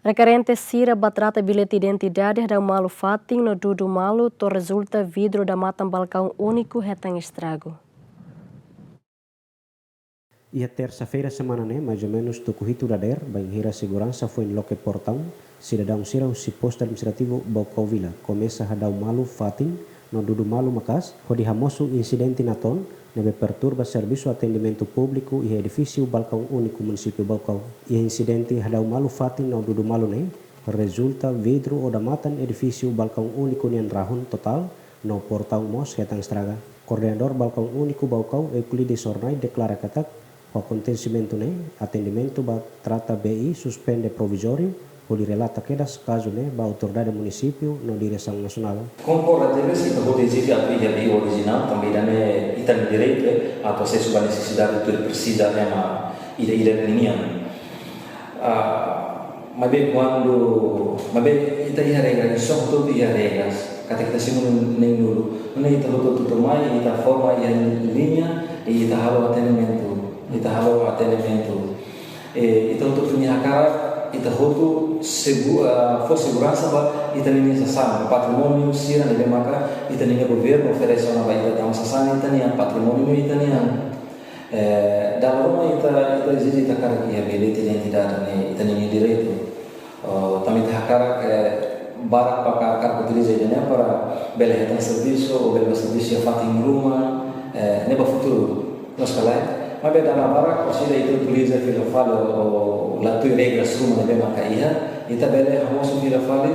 Requerente Cira batrata bilhete de identidade da malu fatin no Dudu Malu to resulta vidro da mata balcão único retang estrago. E a terça-feira semana mais ou menos do corrito da DER, bem a segurança foi em loque portão, cidadão Cira o posto administrativo Bocau Vila, começa a dar o malu fatin no Dudu Malu Macas, onde hamoso incidente na ton, nebe perturba serviço atendimento público e edifício balcão único município Bocau. E incidente a dar o malu fatin no Dudu Malu resulta vidro ou da matan edifício balcão único nem rahun total no portão mos retang estraga. Coordenador balcão único Bocau Euclides Sornai declara katak o acontecimento atendimento ba trata BI suspende provisório ou relata quedas caso ba autoridade do município no direção nacional. Concorda deve ser proteger a trilha de original também dane itan direito a acesso à necessidade de precisa na ida linha. Mas bem quando ita ia regras só todo ia regras kata kita sih nem dulu nem ita tudo mais ita forma ia linha e ita halo atendimento ita tudo minha cara ita roto for segurança ba ita nem sasana patrimônio sira de maka ita nem governo oferece uma baita da sasana ita nem patrimônio ita nem dalam ita exige ita cara que habilita identidade ne ita nem direito também ita cara barak pakar utiliza ini para bela serviço ou bela serviço yang fatin rumah neba futuro nós kalai mas bem dalam barak pasti itu utiliza fila fale ou latu regras rumah nebe makaiha ita bela hamoso fila fale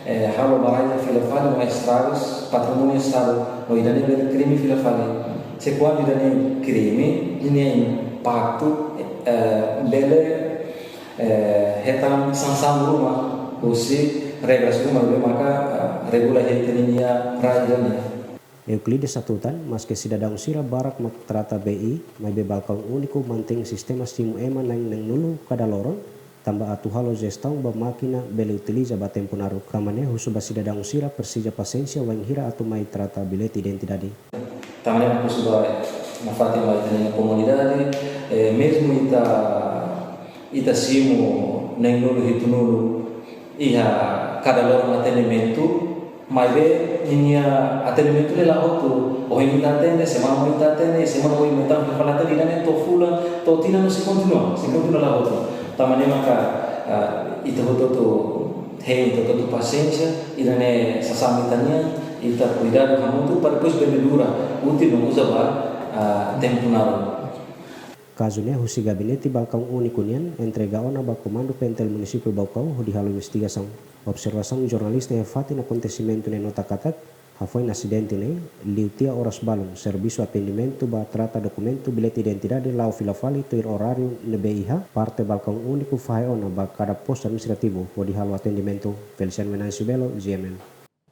halo baraya fila fale no estragos patrimônio estado no idane bela crime fila fale se quando idane crime ini impacto bela hetam sansam rumah usi regras rumah maka regula heteninya rajanya. Euclides Satutan, mas que cidadão Cira barak trata BI, mas be balcão único mantém sistema simu ema nang nulu cada lorong, tambah atu halo gestão ba máquina bele utiliza ba tempo naru kamane husu ba cidadão Cira persija paciência wang hira atu mai trata bilhete identidade. Também aku sudah mafati ba ita comunidade, mesmo ita simu nang nulu hitunulu iha cada lorong atendimento mas minha atendimento lá outro ou em atende semana ou atende semana ou então falar tadi dan to fula to tina no se continua lá outro tamane maka itu to hei to paciência e dane sasami tania ita cuidado kamu tu para depois berdura útil não usa tempo naro. Caso husi gabinete balcão único nian entrega ona ba comando pentel município Bocau di halo investigação. Observação jornalista yang fatin acontecimento nota katak foi acidente liutia horas balon serviço atendimento ba trata documento bilhete identidade lau filafali ter horário NBIH parte balcão único fai ona ba cada posto administrativo di halo atendimento Feliciano Venancio Belo GMN.